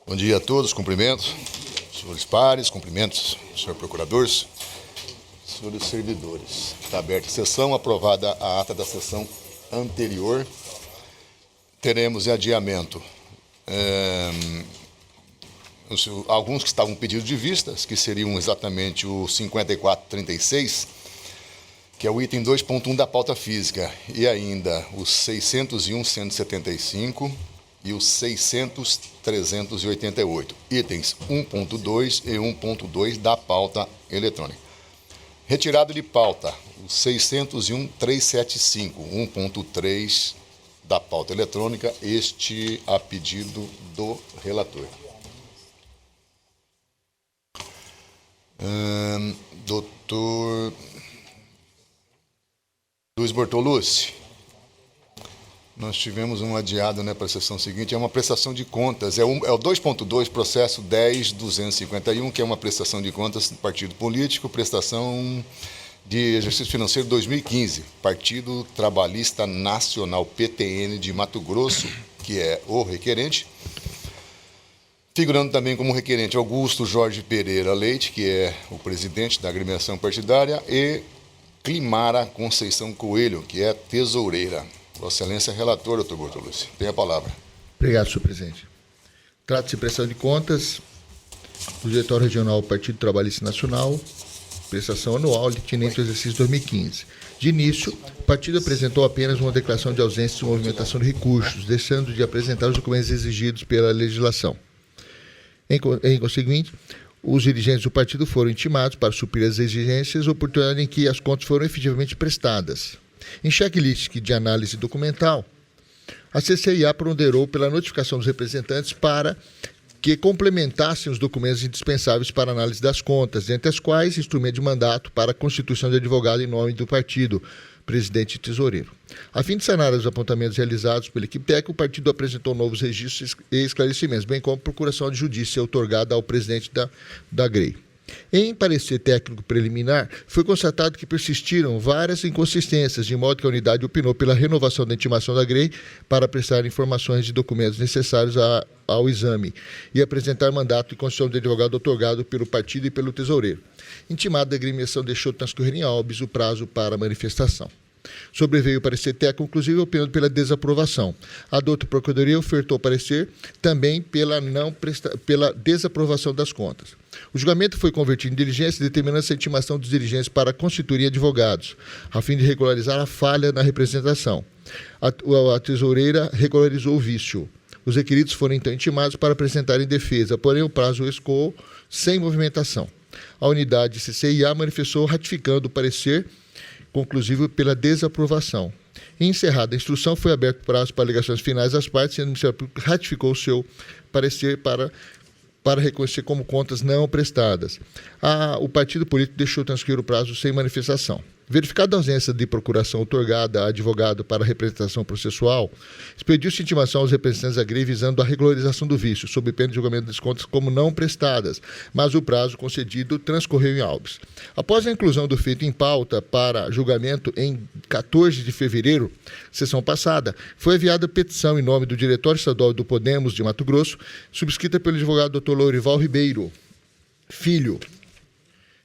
Bom dia a todos, cumprimentos, senhores pares, cumprimentos, senhor procurador, senhores servidores. Está aberta a sessão, aprovada a ata da sessão anterior. Teremos em adiamento alguns que estavam pedidos de vistas, que seriam exatamente o 5436, que é o item 2.1 da pauta física, e ainda os 601.175 e os 600.388, itens 1.2 e 1.2 da pauta eletrônica. Retirado de pauta, o 601.375, 1.3 da pauta eletrônica, este a pedido do relator. Doutor Luiz Bortolucci, nós tivemos um adiado para a sessão seguinte, é uma prestação de contas, é o 2.2, processo 10.251, que é uma prestação de contas do partido político, prestação de exercício financeiro 2015, Partido Trabalhista Nacional, PTN de Mato Grosso, que é o requerente, figurando também como requerente Augusto Jorge Pereira Leite, que é o presidente da agremiação partidária, e Climara Conceição Coelho, que é tesoureira. Vossa Excelência, relator, doutor Bortolucci. Tem a palavra. Obrigado, senhor presidente. Trata-se de prestação de contas do Diretório Regional Partido Trabalhista Nacional, prestação anual tinente ao exercício 2015. De início, o partido apresentou apenas uma declaração de ausência de movimentação de recursos, deixando de apresentar os documentos exigidos pela legislação. Em conseguinte, os dirigentes do partido foram intimados para suprir as exigências, oportunidade em que as contas foram efetivamente prestadas. Em checklist de análise documental, a CCIA ponderou pela notificação dos representantes para que complementassem os documentos indispensáveis para a análise das contas, entre as quais instrumento de mandato para a constituição de advogado em nome do partido, presidente e tesoureiro. A fim de sanar os apontamentos realizados pela equipe técnica, o partido apresentou novos registros e esclarecimentos, bem como procuração de judiça outorgada ao presidente da GREI. Em parecer técnico preliminar, foi constatado que persistiram várias inconsistências, de modo que a unidade opinou pela renovação da intimação da GREI para prestar informações de documentos necessários ao exame e apresentar mandato de constituição de advogado outorgado pelo partido e pelo tesoureiro. Intimada, a agremiação deixou transcorrer em habeas o prazo para a manifestação. Sobreveio o parecer técnico, inclusive opinando pela desaprovação. A douta Procuradoria ofertou parecer também pela desaprovação das contas. O julgamento foi convertido em diligência, determinando essa intimação dos dirigentes para constituir advogados, a fim de regularizar a falha na representação. A tesoureira regularizou o vício. Os requeridos foram então intimados para apresentarem defesa, porém o prazo escoou sem movimentação. A unidade CCIA manifestou ratificando o parecer conclusivo pela desaprovação. Encerrada a instrução, foi aberto o prazo para alegações finais das partes, sendo que o Ministério Público ratificou o seu parecer para reconhecer como contas não prestadas. O partido político deixou transcorrer o prazo sem manifestação. Verificada a ausência de procuração outorgada a advogado para representação processual, expediu-se intimação aos representantes da GREI visando a regularização do vício, sob pena de julgamento das contas como não prestadas, mas o prazo concedido transcorreu em habeas. Após a inclusão do feito em pauta para julgamento em 14 de fevereiro, sessão passada, foi enviada petição em nome do Diretório Estadual do Podemos de Mato Grosso, subscrita pelo advogado Dr. Lourival Ribeiro Filho,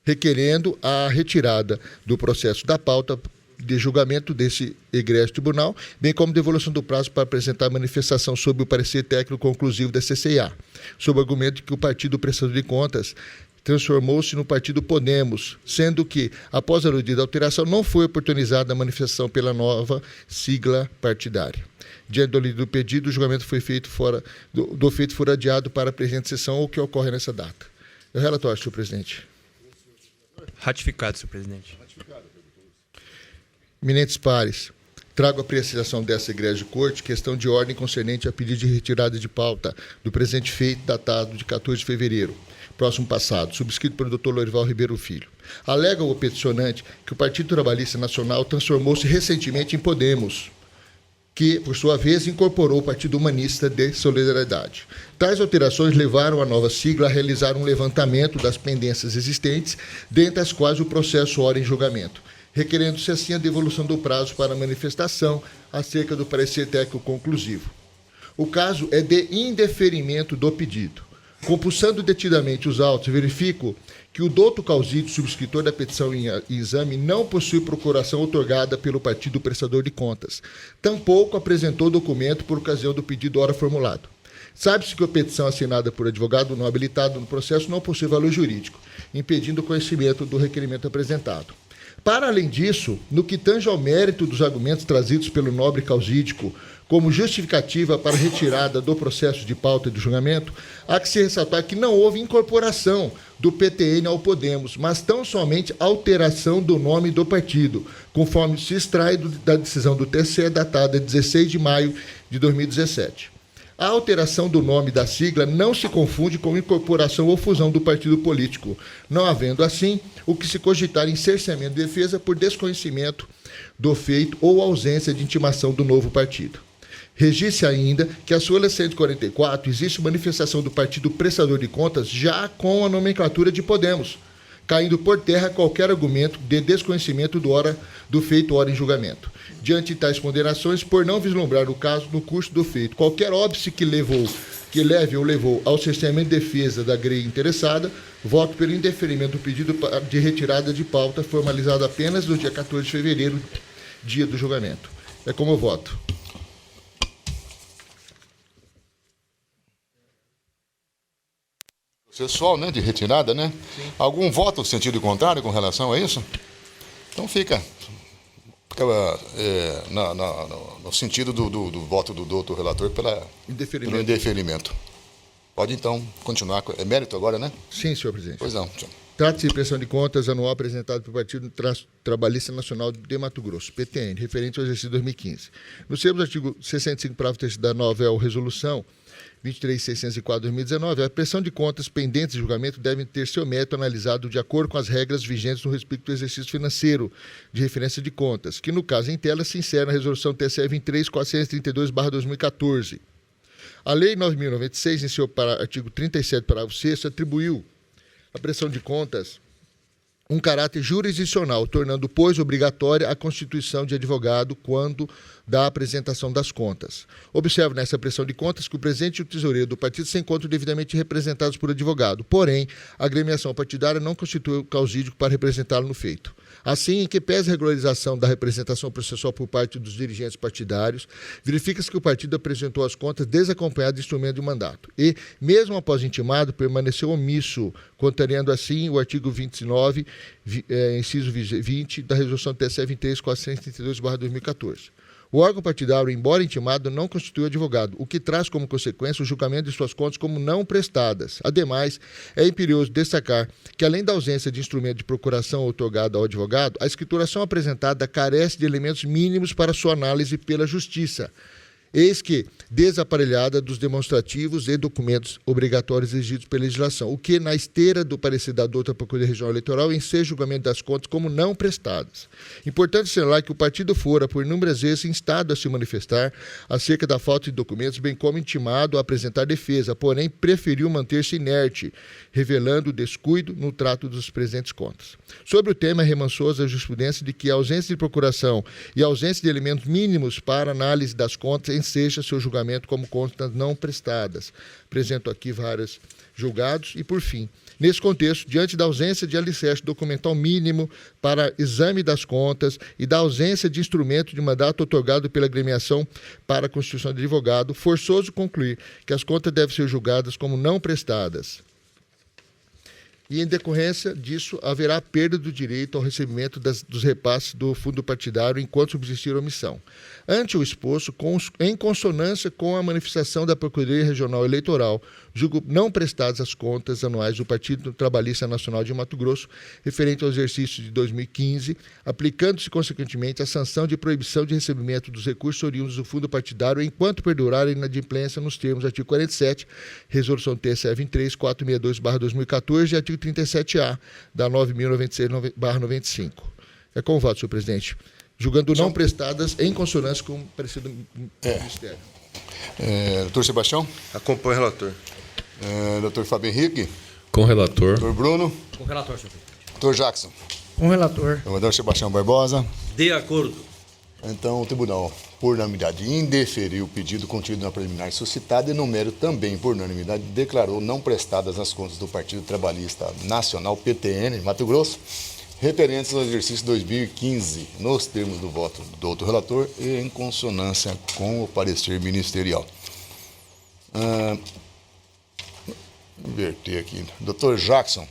requerendo a retirada do processo da pauta de julgamento desse egrégio tribunal, bem como devolução do prazo para apresentar manifestação sobre o parecer técnico conclusivo da CCIA, sob o argumento de que o partido prestador de contas transformou-se no partido Podemos, sendo que, após a aludida alteração, não foi oportunizada a manifestação pela nova sigla partidária. Diante do pedido, o julgamento foi feito do feito for adiado para a presente sessão, o que ocorre nessa data. O relatório, senhor presidente. Ratificado, senhor presidente. Eminentes pares, trago a apreciação dessa egrégio corte questão de ordem concernente a pedido de retirada de pauta do presente feito datado de 14 de fevereiro, próximo passado, subscrito pelo Dr. Lourival Ribeiro Filho. Alega o peticionante que o Partido Trabalhista Nacional transformou-se recentemente em Podemos, que, por sua vez, incorporou o Partido Humanista de Solidariedade. Tais alterações levaram a nova sigla a realizar um levantamento das pendências existentes, dentre as quais o processo ora em julgamento, requerendo-se assim a devolução do prazo para manifestação acerca do parecer técnico conclusivo. O caso é de indeferimento do pedido. Compulsando detidamente os autos, verifico que o doutor Causídio, subscritor da petição em exame, não possui procuração outorgada pelo partido prestador de contas. Tampouco apresentou documento por ocasião do pedido ora formulado. Sabe-se que a petição assinada por advogado não habilitado no processo não possui valor jurídico, impedindo o conhecimento do requerimento apresentado. Para além disso, no que tange ao mérito dos argumentos trazidos pelo nobre causídico como justificativa para a retirada do processo de pauta de julgamento, há que se ressaltar que não houve incorporação do PTN ao Podemos, mas tão somente alteração do nome do partido, conforme se extrai da decisão do TCE datada 16 de maio de 2017. A alteração do nome da sigla não se confunde com incorporação ou fusão do partido político, não havendo, assim, o que se cogitar em cerceamento de defesa por desconhecimento do feito ou ausência de intimação do novo partido. Registre ainda que a súmula 144 existe manifestação do partido prestador de contas já com a nomenclatura de Podemos, caindo por terra qualquer argumento de desconhecimento do feito ora em julgamento. Diante de tais ponderações, por não vislumbrar o caso no curso do feito, qualquer óbice que leve ou levou ao cerceamento de defesa da grei interessada, voto pelo indeferimento do pedido de retirada de pauta formalizado apenas no dia 14 de fevereiro, dia do julgamento. É como eu voto. Processual, né, de retirada, né? Sim. Algum voto no sentido contrário com relação a isso? Então fica no sentido do voto do doutor relator pelo indeferimento. Pode, então, continuar. É mérito agora, né? Sim, senhor presidente. Pois não. Trata-se de prestação de contas anual apresentado pelo Partido Trabalhista Nacional de Mato Grosso, PTN, referente ao exercício 2015. Nos termos do artigo 65, parágrafo 3º da novel resolução 23.604/2019, a prestação de contas pendentes de julgamento devem ter seu mérito analisado de acordo com as regras vigentes no respectivo exercício financeiro de referência de contas, que, no caso em tela, se insere na resolução TSE 23.432/2014. A Lei 9.096, em seu artigo 37, parágrafo 6º, atribuiu à prestação de contas um caráter jurisdicional, tornando, pois, obrigatória a constituição de advogado quando da apresentação das contas. Observo nessa prestação de contas que o presidente e o tesoureiro do partido se encontram devidamente representados por advogado, porém, a agremiação partidária não constitui o causídico para representá-lo no feito. Assim, em que pese a regularização da representação processual por parte dos dirigentes partidários, verifica-se que o partido apresentou as contas desacompanhado de instrumento de mandato e, mesmo após intimado, permaneceu omisso, contrariando assim o artigo 29, inciso 20 da resolução TSE 23.432/2014. O órgão partidário, embora intimado, não constitui advogado, o que traz como consequência o julgamento de suas contas como não prestadas. Ademais, é imperioso destacar que, além da ausência de instrumento de procuração outorgado ao advogado, a escrituração apresentada carece de elementos mínimos para sua análise pela Justiça. Eis que, desaparelhada dos demonstrativos e documentos obrigatórios exigidos pela legislação, o que, na esteira do parecer da douta Procuradoria Regional Eleitoral, enseja o julgamento das contas como não prestadas. Importante sinalar que o partido fora, por inúmeras vezes, instado a se manifestar acerca da falta de documentos, bem como intimado a apresentar defesa, porém, preferiu manter-se inerte, revelando descuido no trato dos presentes contas. Sobre o tema, remansou-se a jurisprudência de que a ausência de procuração e a ausência de elementos mínimos para análise das contas enseja seu julgamento como contas não prestadas. Apresento aqui vários julgados e, por fim, nesse contexto, diante da ausência de alicerce documental mínimo para exame das contas e da ausência de instrumento de mandato outorgado pela agremiação para a constituição de advogado, forçoso concluir que as contas devem ser julgadas como não prestadas. E, em decorrência disso, haverá perda do direito ao recebimento dos repasses do fundo partidário enquanto subsistir omissão. Ante o exposto, em consonância com a manifestação da Procuradoria Regional Eleitoral, julgo não prestadas as contas anuais do Partido Trabalhista Nacional de Mato Grosso, referente ao exercício de 2015, aplicando-se, consequentemente, a sanção de proibição de recebimento dos recursos oriundos do fundo partidário enquanto perdurar a inadimplência nos termos do artigo 47, Resolução TSE 23.462/2014 e artigo 37A da 9.096/95. É com o voto, senhor presidente. Julgando não prestadas em consonância com o parecer do Ministério. Doutor Sebastião? Acompanho o relator. Doutor Fábio Henrique? Com o relator. Doutor Bruno? Com o relator, senhor presidente. Doutor Jackson? Com o relator. Doutor Sebastião Barbosa? De acordo. Então, o tribunal, por unanimidade, indeferiu o pedido contido na preliminar suscitada e, no mérito também, por unanimidade, declarou não prestadas as contas do Partido Trabalhista Nacional, PTN, Mato Grosso, referentes ao exercício 2015, nos termos do voto do outro relator e em consonância com o parecer ministerial. Inverter aqui. Dr. Jackson,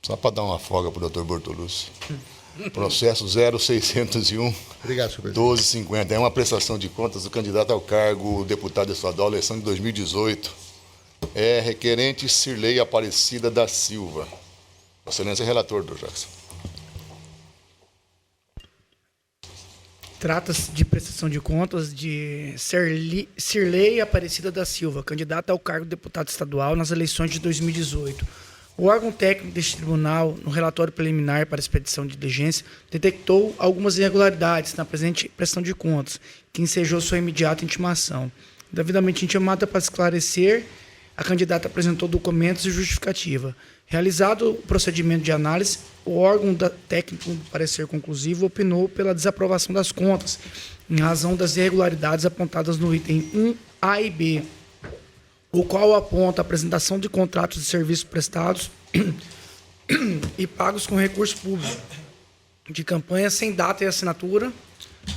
só para dar uma folga para o Dr. Bortolucci. Processo 0601. Obrigado, senhor presidente. 1250. É uma prestação de contas do candidato ao cargo deputado estadual, eleição de 2018. É requerente Cirlei Aparecida da Silva. Excelência, relator, Dr. Jackson. Trata-se de prestação de contas de Cirlei Aparecida da Silva, candidata ao cargo de deputado estadual nas eleições de 2018. O órgão técnico deste tribunal, no relatório preliminar para expedição de diligência, detectou algumas irregularidades na presente prestação de contas, que ensejou sua imediata intimação. Devidamente intimada para esclarecer, a candidata apresentou documentos e justificativa. Realizado o procedimento de análise, o órgão técnico do parecer conclusivo opinou pela desaprovação das contas, em razão das irregularidades apontadas no item 1A e B, o qual aponta a apresentação de contratos de serviços prestados e pagos com recurso público de campanha sem data e assinatura,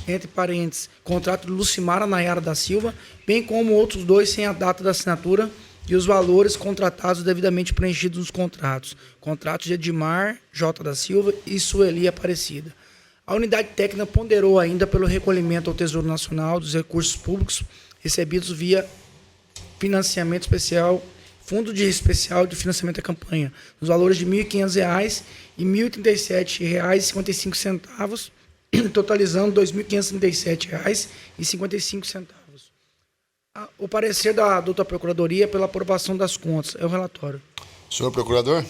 entre parênteses, contrato de Lucimara Nayara da Silva, bem como outros dois sem a data da assinatura e os valores contratados devidamente preenchidos nos contratos. Contratos de Edmar J. da Silva e Sueli Aparecida. A unidade técnica ponderou ainda pelo recolhimento ao Tesouro Nacional dos recursos públicos recebidos via financiamento especial, Fundo Especial de Financiamento da Campanha, nos valores de R$ 1.500 e R$ 1.037,55, totalizando R$ 2.537,55. O parecer da doutora Procuradoria pela aprovação das contas. É o relatório. Senhor Procurador?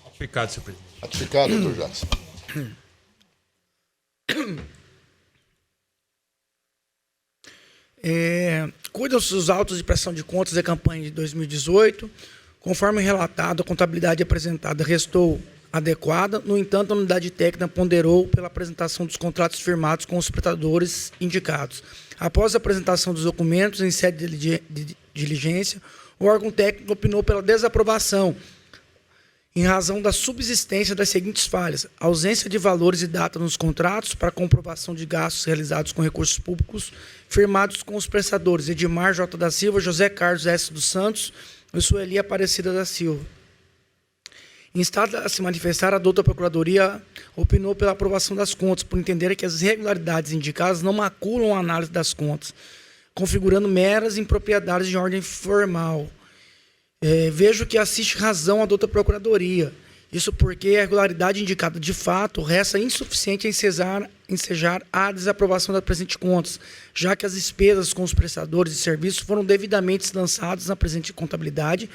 Ratificado, senhor presidente. Ratificado, Dr. Jackson. Cuidam-se dos autos de prestação de contas da campanha de 2018. Conforme relatado, a contabilidade apresentada restou adequada. No entanto, a unidade técnica ponderou pela apresentação dos contratos firmados com os prestadores indicados. Após a apresentação dos documentos em sede de diligência, o órgão técnico opinou pela desaprovação, em razão da subsistência das seguintes falhas: ausência de valores e data nos contratos para comprovação de gastos realizados com recursos públicos firmados com os prestadores Edmar J. da Silva, José Carlos S. dos Santos e Sueli Aparecida da Silva. Instada a se manifestar, a doutora Procuradoria opinou pela aprovação das contas, por entender que as irregularidades indicadas não maculam a análise das contas, configurando meras impropriedades de ordem formal. Vejo que assiste razão à doutora Procuradoria. Isso porque a irregularidade indicada de fato resta insuficiente a ensejar a desaprovação das presentes contas, já que as despesas com os prestadores de serviços foram devidamente lançadas na presente contabilidade,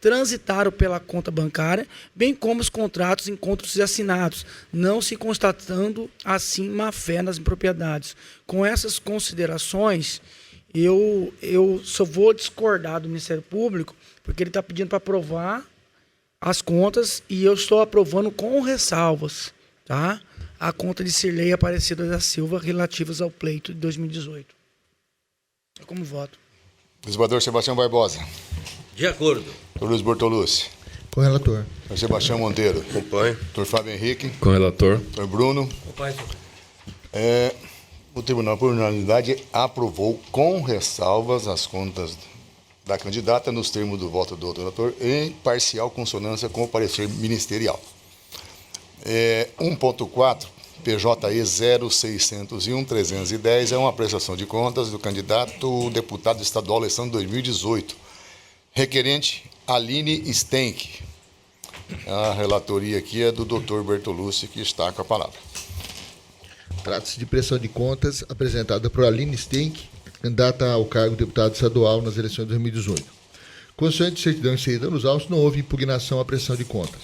transitaram pela conta bancária, bem como os contratos encontros assinados, não se constatando, assim, má-fé nas impropriedades. Com essas considerações, eu só vou discordar do Ministério Público, porque ele está pedindo para aprovar as contas e eu estou aprovando com ressalvas, tá? A conta de Cirlei Aparecida da Silva relativas ao pleito de 2018. É como voto. Desembargador Sebastião Barbosa. De acordo. Dr. Luiz Bortolucci. Com o relator. Dr. Sebastião Monteiro. Acompanho. Dr. Fábio Henrique. Com o relator. Dr. Bruno. Acompanho. O tribunal, por unanimidade, aprovou com ressalvas as contas da candidata nos termos do voto do outro relator em parcial consonância com o parecer ministerial. 1.4, PJE 0601-310, é uma prestação de contas do candidato deputado estadual eleição de 2018. Requerente Aline Stenck. A relatoria aqui é do Dr. Bertolucci, que está com a palavra. Trata-se de prestação de contas apresentada por Aline Stenck, candidata ao cargo de deputado estadual nas eleições de 2018. Consoante certidão inserida nos autos, não houve impugnação à prestação de contas.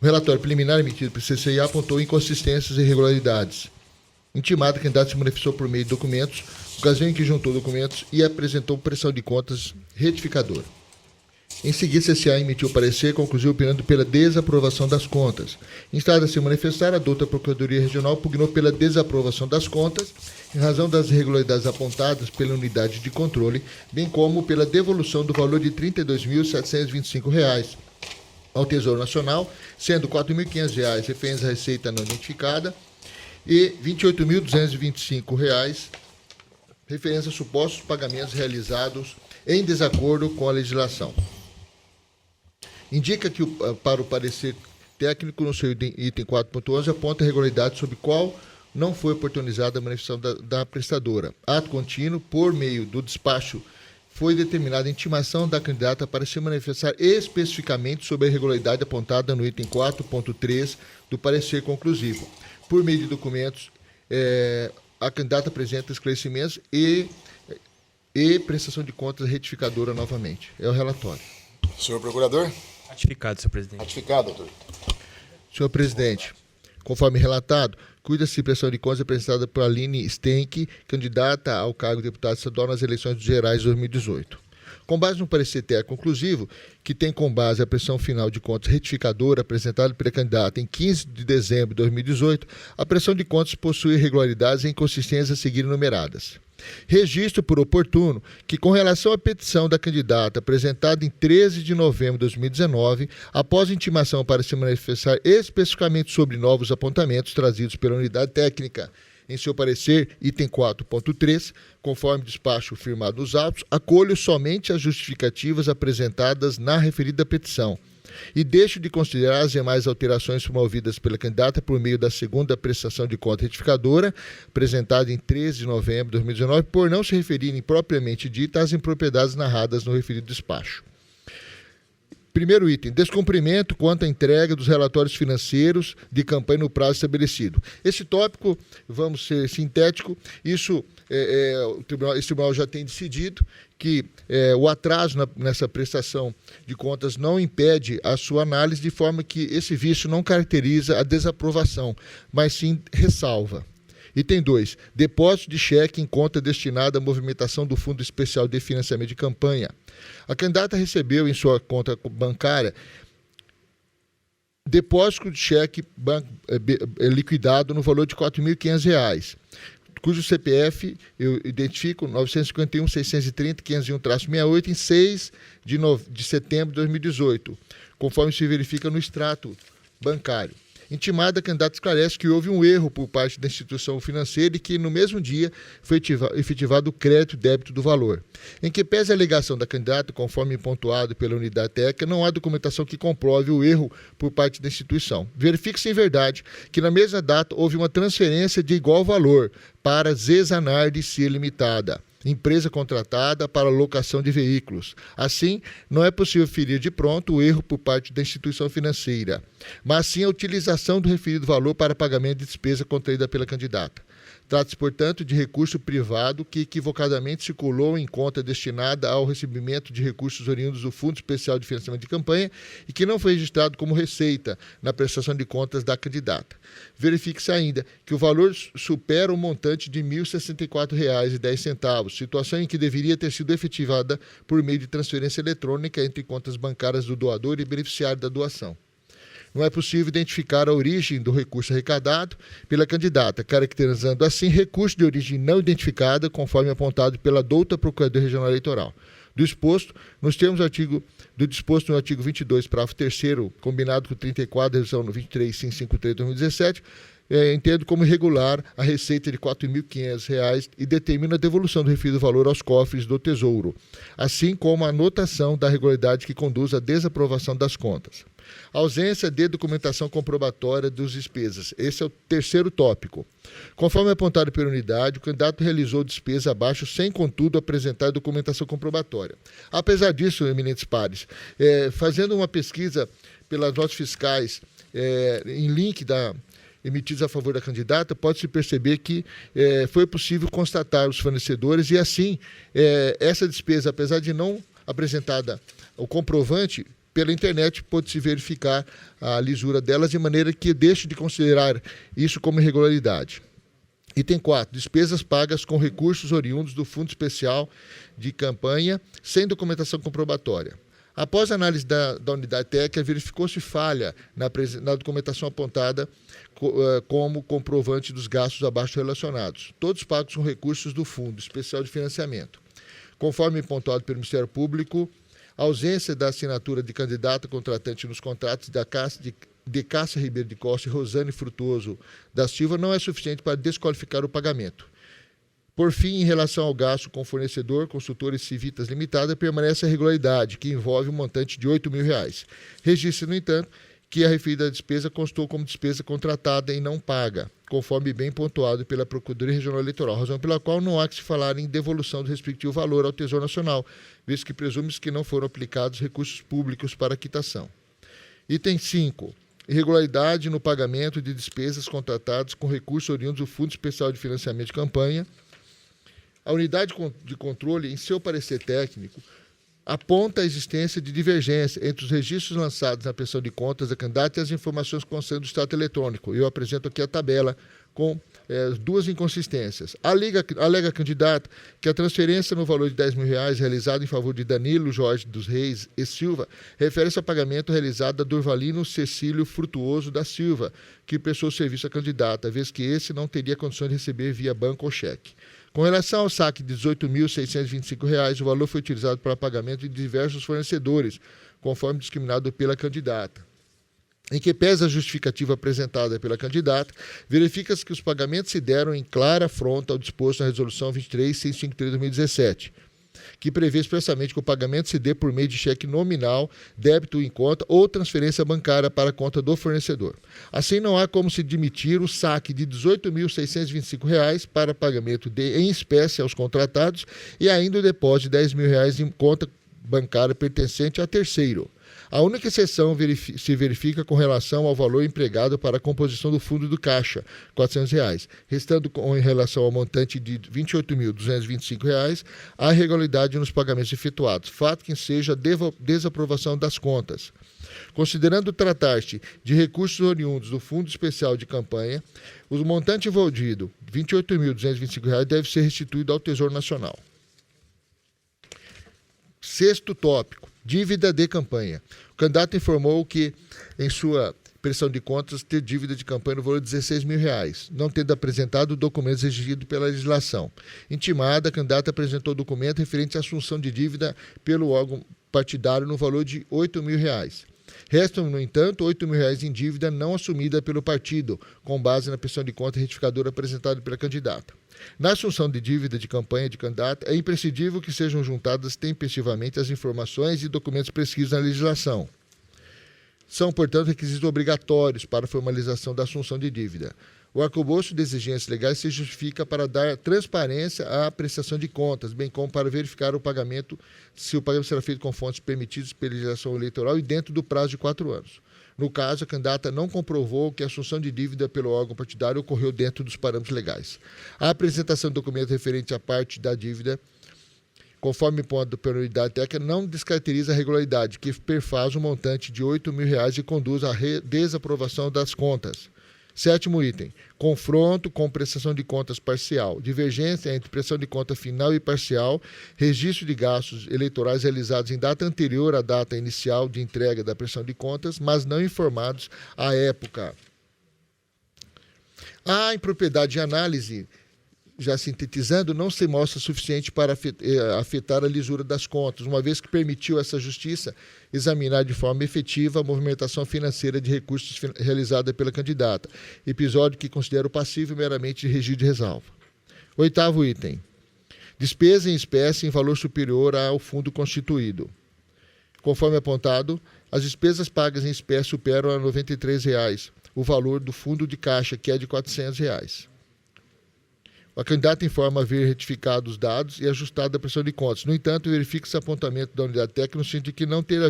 O relatório preliminar emitido pelo CCIA apontou inconsistências e irregularidades. Intimado, o candidato se manifestou por meio de documentos, ocasião em que juntou documentos e apresentou prestação de contas retificadora. Em seguida, a CCA emitiu parecer conclusivo opinando pela desaprovação das contas. Instada a se manifestar, a douta Procuradoria Regional pugnou pela desaprovação das contas, em razão das irregularidades apontadas pela unidade de controle, bem como pela devolução do valor de R$ 32.725 ao Tesouro Nacional, sendo R$ 4.500 referentes à receita não identificada e R$ 28.225 referentes a supostos pagamentos realizados em desacordo com a legislação. Indica que, para o parecer técnico, no seu item 4.11, aponta irregularidade sobre qual não foi oportunizada a manifestação da prestadora. Ato contínuo, por meio do despacho, foi determinada a intimação da candidata para se manifestar especificamente sobre a irregularidade apontada no item 4.3 do parecer conclusivo. Por meio de documentos, a candidata apresenta esclarecimentos e prestação de contas retificadora novamente. É o relatório. Senhor Procurador? Ratificado, senhor presidente. Ratificado, doutor. Senhor presidente, conforme relatado, cuida-se de prestação de contas apresentada por Aline Stenck, candidata ao cargo de deputada estadual nas eleições gerais de 2018. Com base no parecer técnico conclusivo, que tem como base a prestação final de contas retificadora apresentada pela candidata em 15 de dezembro de 2018, a prestação de contas possui irregularidades e inconsistências a seguir enumeradas. Registro por oportuno que, com relação à petição da candidata apresentada em 13 de novembro de 2019, após intimação para se manifestar especificamente sobre novos apontamentos trazidos pela unidade técnica, em seu parecer, item 4.3, conforme despacho firmado nos autos, acolho somente as justificativas apresentadas na referida petição e deixo de considerar as demais alterações promovidas pela candidata por meio da segunda prestação de conta retificadora, apresentada em 13 de novembro de 2019, por não se referirem propriamente dita às impropriedades narradas no referido despacho. Primeiro item, descumprimento quanto à entrega dos relatórios financeiros de campanha no prazo estabelecido. Esse tópico, vamos ser sintético, esse tribunal já tem decidido que o atraso nessa prestação de contas não impede a sua análise, de forma que esse vício não caracteriza a desaprovação, mas sim ressalva. Item 2. Depósito de cheque em conta destinada à movimentação do Fundo Especial de Financiamento de Campanha. A candidata recebeu em sua conta bancária depósito de cheque liquidado no valor de R$ 4.500, cujo CPF eu identifico 951-630-501-68 em 6 de setembro de 2018, conforme se verifica no extrato bancário. Intimada, a candidata esclarece que houve um erro por parte da instituição financeira e que, no mesmo dia, foi efetivado o crédito e débito do valor. Em que pese a alegação da candidata, conforme pontuado pela unidade técnica, não há documentação que comprove o erro por parte da instituição. Verifique-se, em verdade, que na mesma data houve uma transferência de igual valor para Zezanar de Cia Limitada, empresa contratada para locação de veículos. Assim, não é possível ferir de pronto o erro por parte da instituição financeira, mas sim a utilização do referido valor para pagamento de despesa contraída pela candidata. Trata-se, portanto, de recurso privado que equivocadamente circulou em conta destinada ao recebimento de recursos oriundos do Fundo Especial de Financiamento de Campanha e que não foi registrado como receita na prestação de contas da candidata. Verifique-se ainda que o valor supera o montante de R$ 1.064,10, situação em que deveria ter sido efetivada por meio de transferência eletrônica entre contas bancárias do doador e beneficiário da doação. Não é possível identificar a origem do recurso arrecadado pela candidata, caracterizando assim recurso de origem não identificada, conforme apontado pela douta Procuradora Regional Eleitoral. Do exposto, nos termos do disposto no artigo 22, parágrafo 3º, combinado com o 34, revisão no 23.553 de 2017, entendo como irregular a receita de R$ 4.500 e determina a devolução do referido valor aos cofres do Tesouro, assim como a anotação da irregularidade que conduz à desaprovação das contas. Ausência de documentação comprobatória dos despesas. Esse é o terceiro tópico. Conforme apontado pela unidade, o candidato realizou despesa abaixo sem, contudo, apresentar documentação comprobatória. Apesar disso, eminentes pares, fazendo uma pesquisa pelas notas fiscais em link emitidos a favor da candidata, pode-se perceber que foi possível constatar os fornecedores e, assim, essa despesa, apesar de não apresentada o comprovante, pela internet pode-se verificar a lisura delas, de maneira que deixe de considerar isso como irregularidade. Item 4. Despesas pagas com recursos oriundos do Fundo Especial de Campanha sem documentação comprobatória. Após a análise da unidade técnica, verificou-se falha na documentação apontada como comprovante dos gastos abaixo relacionados, todos pagos com recursos do Fundo Especial de Financiamento. Conforme pontuado pelo Ministério Público, a ausência da assinatura de candidato contratante nos contratos de Cássia Ribeiro de Costa e Rosane Frutuoso da Silva não é suficiente para desqualificar o pagamento. Por fim, em relação ao gasto com fornecedor, Consultores Civitas Limitada, permanece a irregularidade, que envolve um montante de R$ 8.000. Registra, no entanto, que a referida despesa constou como despesa contratada e não paga, conforme bem pontuado pela Procuradoria Regional Eleitoral, razão pela qual não há que se falar em devolução do respectivo valor ao Tesouro Nacional, visto que presume-se que não foram aplicados recursos públicos para a quitação. Item 5. Irregularidade no pagamento de despesas contratadas com recursos oriundos do Fundo Especial de Financiamento de Campanha. A unidade de controle, em seu parecer técnico, aponta a existência de divergência entre os registros lançados na prestação de contas da candidata e as informações que constam do Estado eletrônico. Eu apresento aqui a tabela com duas inconsistências. Alega a candidata que a transferência no valor de R$ 10.000 realizada em favor de Danilo Jorge dos Reis e Silva refere-se ao pagamento realizado a Durvalino Cecílio Frutuoso da Silva, que prestou serviço à candidata, vez que esse não teria condições de receber via banco ou cheque. Com relação ao saque de R$ 18.625, o valor foi utilizado para pagamento de diversos fornecedores, conforme discriminado pela candidata. Em que pesa a justificativa apresentada pela candidata, verifica-se que os pagamentos se deram em clara afronta ao disposto na Resolução 23.653/2017, que prevê expressamente que o pagamento se dê por meio de cheque nominal, débito em conta ou transferência bancária para a conta do fornecedor. Assim, não há como se admitir o saque de R$ 18.625 para pagamento em espécie aos contratados e ainda o depósito de R$ 10.000 em conta bancária pertencente a terceiro. A única exceção se verifica com relação ao valor empregado para a composição do fundo do caixa, R$ 400, restando em relação ao montante de R$ 28.225 a irregularidade nos pagamentos efetuados, fato que seja desaprovação das contas. Considerando tratar-se de recursos oriundos do Fundo Especial de Campanha, o montante envolvido, R$ 28.225, deve ser restituído ao Tesouro Nacional. Sexto tópico, dívida de campanha. O candidato informou que, em sua prestação de contas, ter dívida de campanha no valor de R$ 16.000, não tendo apresentado documentos exigidos pela legislação. Intimada, a candidata apresentou documento referente à assunção de dívida pelo órgão partidário no valor de R$ 8.000. Restam, no entanto, R$ 8.000 em dívida não assumida pelo partido, com base na prestação de conta retificadora apresentada pela candidata. Na assunção de dívida de campanha de candidata, é imprescindível que sejam juntadas tempestivamente as informações e documentos prescritos na legislação. São, portanto, requisitos obrigatórios para a formalização da assunção de dívida. O arcabouço de exigências legais se justifica para dar transparência à prestação de contas, bem como para verificar o pagamento, se o pagamento será feito com fontes permitidas pela legislação eleitoral e dentro do prazo de 4 anos. No caso, a candidata não comprovou que a assunção de dívida pelo órgão partidário ocorreu dentro dos parâmetros legais. A apresentação de documento referente à parte da dívida, conforme ponto pela unidade técnica, não descaracteriza a regularidade, que perfaz o montante de R$ 8.000 e conduz à desaprovação das contas. Sétimo item, confronto com prestação de contas parcial, divergência entre prestação de conta final e parcial, registro de gastos eleitorais realizados em data anterior à data inicial de entrega da prestação de contas, mas não informados à época. A impropriedade de análise, já sintetizando, não se mostra suficiente para afetar a lisura das contas, uma vez que permitiu essa justiça examinar de forma efetiva a movimentação financeira de recursos realizada pela candidata, episódio que considero passivo meramente de registro de ressalva. Oitavo item, despesa em espécie em valor superior ao fundo constituído. Conforme apontado, as despesas pagas em espécie superam a R$ 93 o valor do fundo de caixa, que é de R$ 400. A candidata informa haver retificado os dados e ajustado a prestação de contas. No entanto, verifica-se apontamento da unidade técnica no sentido de que não ter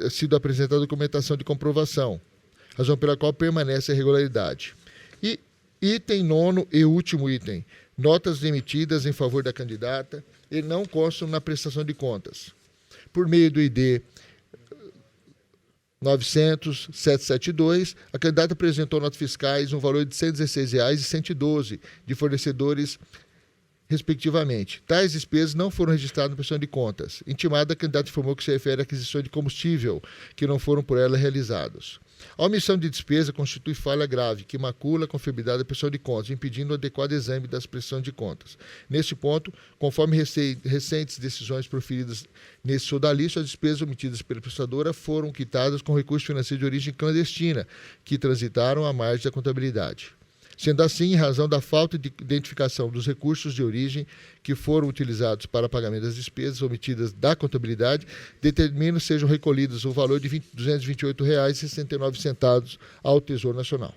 sido apresentada documentação de comprovação, razão pela qual permanece a irregularidade. E item nono e último item, notas emitidas em favor da candidata e não constam na prestação de contas. Por meio do ID 900-772, a candidata apresentou notas fiscais no valor de R$ 116,112 de fornecedores respectivamente. Tais despesas não foram registradas na prestação de contas. Intimada, a candidata informou que se refere à aquisição de combustível, que não foram por ela realizados. A omissão de despesa constitui falha grave, que macula a confiabilidade da prestação de contas, impedindo o adequado exame das prestações de contas. Neste ponto, conforme recentes decisões proferidas nesse sodalício, as despesas omitidas pela prestadora foram quitadas com recursos financeiros de origem clandestina, que transitaram à margem da contabilidade. Sendo assim, em razão da falta de identificação dos recursos de origem que foram utilizados para pagamento das despesas omitidas da contabilidade, determino sejam recolhidos o valor de R$ 228,69 ao Tesouro Nacional.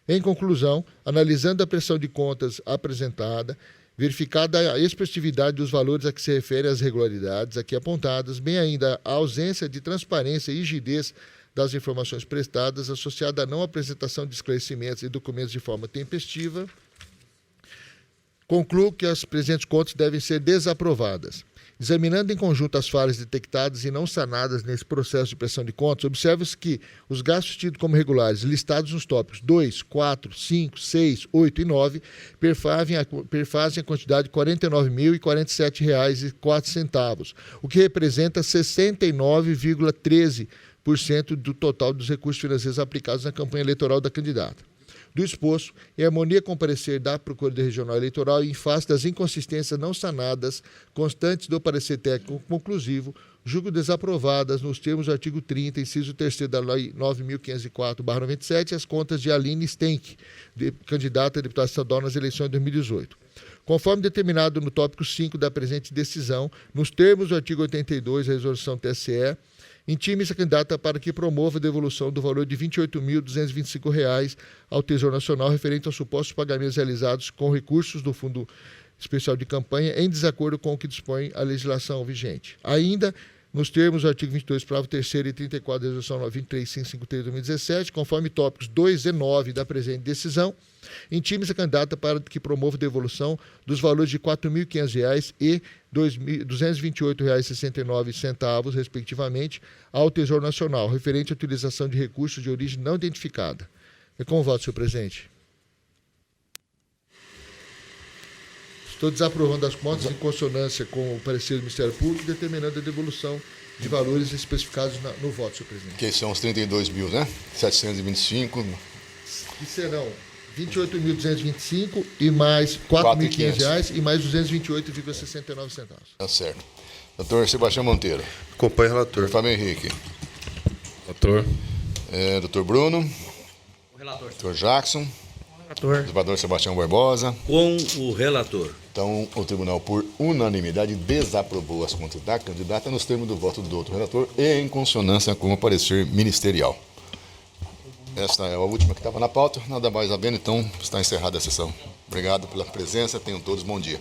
Em conclusão, analisando a prestação de contas apresentada, verificada a expressividade dos valores a que se refere às irregularidades aqui apontadas, bem ainda a ausência de transparência e rigidez das informações prestadas, associada à não apresentação de esclarecimentos e documentos de forma tempestiva, concluo que as presentes contas devem ser desaprovadas. Examinando em conjunto as falhas detectadas e não sanadas nesse processo de prestação de contas, observa-se que os gastos tidos como regulares, listados nos tópicos 2, 4, 5, 6, 8 e 9, perfazem a quantidade de R$ 49.047,04, o que representa 69,13% do total dos recursos financeiros aplicados na campanha eleitoral da candidata. Do exposto, em harmonia com o parecer da Procuradoria Regional Eleitoral e em face das inconsistências não sanadas constantes do parecer técnico conclusivo, julgo desaprovadas, nos termos do artigo 30, inciso 3º da Lei 9.504/97, as contas de Aline Stenck, candidata a deputada estadual nas eleições de 2018. Conforme determinado no tópico 5 da presente decisão, nos termos do artigo 82 da resolução TSE, intime-se a candidata para que promova a devolução do valor de R$ 28.225 ao Tesouro Nacional referente aos supostos pagamentos realizados com recursos do Fundo Especial de Campanha em desacordo com o que dispõe a legislação vigente. Ainda, nos termos do artigo 22, parágrafo 3º e 34 da resolução 23553 de 2017, conforme tópicos 2 e 9 da presente decisão, intime-se a candidata para que promova a devolução dos valores de R$ 4.500 e R$ 228,69, respectivamente, ao Tesouro Nacional, referente à utilização de recursos de origem não identificada. É com o voto, senhor presidente. Estou desaprovando as contas em consonância com o parecer do Ministério Público, determinando a devolução de valores especificados no voto, senhor presidente. Que são os 32 mil, né? 725. Que serão R$ 28.225 e mais R$ 4.500 e mais R$ 228,69. Tá certo. Doutor Sebastião Monteiro. Acompanhe o relator. Fábio Henrique. Relator. Doutor Bruno. O relator. Doutor Jackson. Relator. Desembargador Sebastião Barbosa. Com o relator. Então, o tribunal, por unanimidade, desaprovou as contas da candidata nos termos do voto do outro relator e em consonância com o parecer ministerial. Esta é a última que estava na pauta. Nada mais havendo, então está encerrada a sessão. Obrigado pela presença. Tenham todos bom dia.